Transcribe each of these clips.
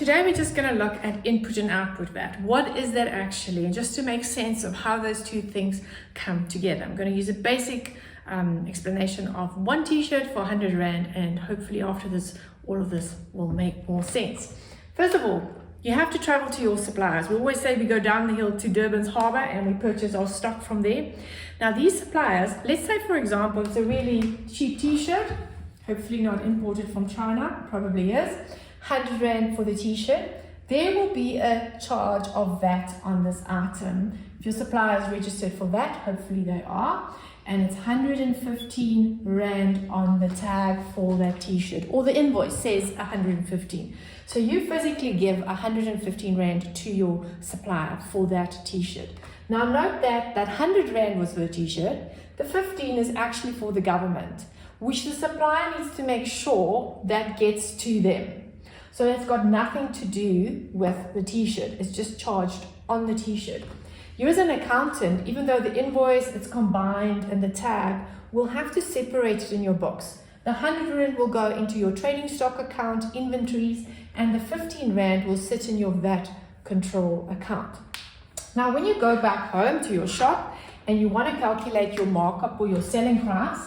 Today we're just going to look at input and output VAT. What is that actually? And just to make sense of how those two things come together. I'm going to use a basic explanation of one t-shirt for 100 Rand, and hopefully after this, all of this will make more sense. First of all, you have to travel to your suppliers. We always say we go down the hill to Durban's Harbour and we purchase our stock from there. Now these suppliers, let's say for example, it's a really cheap t-shirt, hopefully not imported from China, probably is, 100 Rand for the t-shirt. There will be a charge of VAT on this item. If your supplier is registered for VAT, hopefully they are, and it's 115 Rand on the tag for that t-shirt, or the invoice says 115. So you physically give 115 Rand to your supplier for that t-shirt. Now note that that 100 Rand was for the t-shirt, the 15 is actually for the government, which the supplier needs to make sure that gets to them. So it's got nothing to do with the t-shirt, it's just charged on the t-shirt. You as an accountant, even though the invoice is combined and the tag, will have to separate it in your books. The 100 Rand will go into your trading stock account, inventories, and the 15 Rand will sit in your VAT Control Account. Now when you go back home to your shop and you want to calculate your markup or your selling price,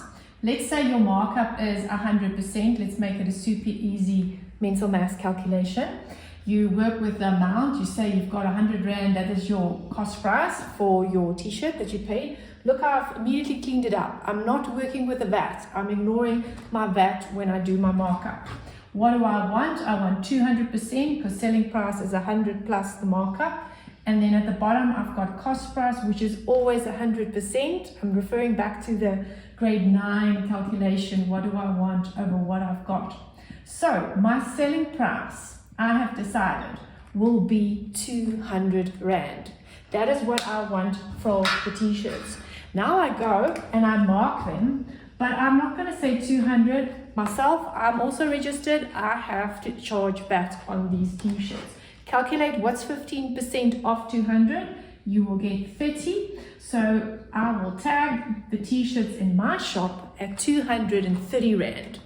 let's say your markup is 100%, let's make it a super easy mental math calculation. You work with the amount, you say you've got 100 Rand, that is your cost price for your t-shirt that you paid. Look how I've immediately cleaned it up. I'm not working with the VAT, I'm ignoring my VAT when I do my markup. What do I want? I want 200% because selling price is 100 plus the markup. And then at the bottom I've got cost price, which is always 100%. I'm referring back to the grade 9 calculation. What do I want over what I've got? So my selling price, I have decided, will be 200 Rand. That is what I want for the t-shirts. Now I go and I mark them, but I'm not going to say 200 myself. I'm also registered. I have to charge VAT on these t-shirts. Calculate what's 15% of 200. You will get 30. So I will tag the t-shirts in my shop at 230 Rand.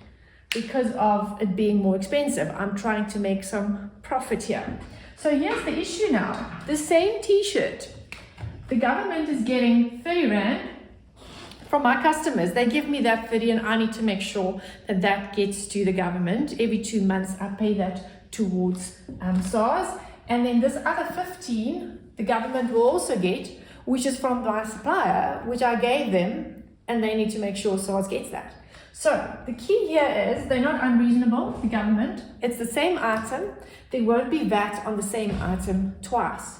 Because of it being more expensive, I'm trying to make some profit here. So here's the issue now. The same t-shirt, the government is getting 30 Rand from my customers. They give me that 30 and I need to make sure that that gets to the government. Every 2 months I pay that towards SARS. And then this other 15, the government will also get, which is from my supplier, which I gave them, and they need to make sure SARS gets that. So the key here is they're not unreasonable, the government. It's the same item. There won't be VAT on the same item twice.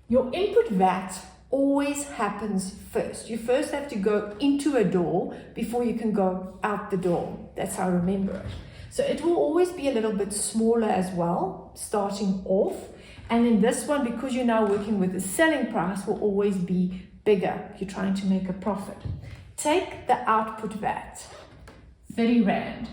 Your input VAT always happens first. You first have to go into a door before you can go out the door. That's how I remember it. So it will always be a little bit smaller as well, starting off. And then this one, because you're now working with the selling price, will always be bigger if you're trying to make a profit. Take the output VAT, 30 Rand,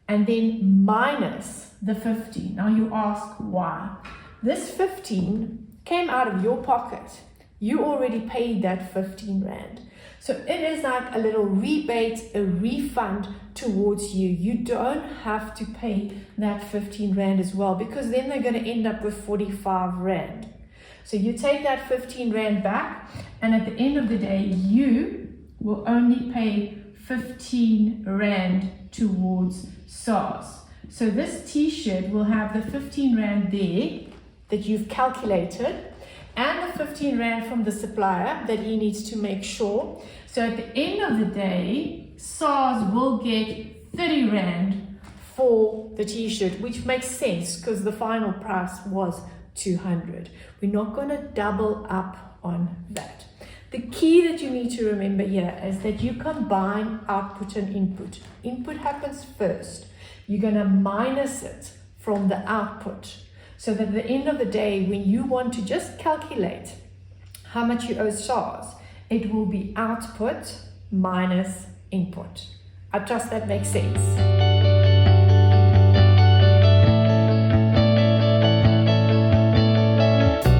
and then minus the 15. Now you ask why. This 15 came out of your pocket. You already paid that 15 Rand. So it is like a little rebate, a refund towards you. You don't have to pay that 15 Rand as well, because then they're going to end up with 45 Rand. So you take that 15 Rand back, and at the end of the day, you will only pay 15 Rand towards SARS. So this t-shirt will have the 15 Rand there that you've calculated, and the 15 Rand from the supplier that he needs to make sure. So at the end of the day, SARS will get 30 Rand for the t-shirt, which makes sense because the final price was 200. We're not going to double up on that. The key that you need to remember here is that you combine output and input. Input happens first. You're going to minus it from the output. So that at the end of the day, when you want to just calculate how much you owe SARS, it will be output minus input. I trust that makes sense.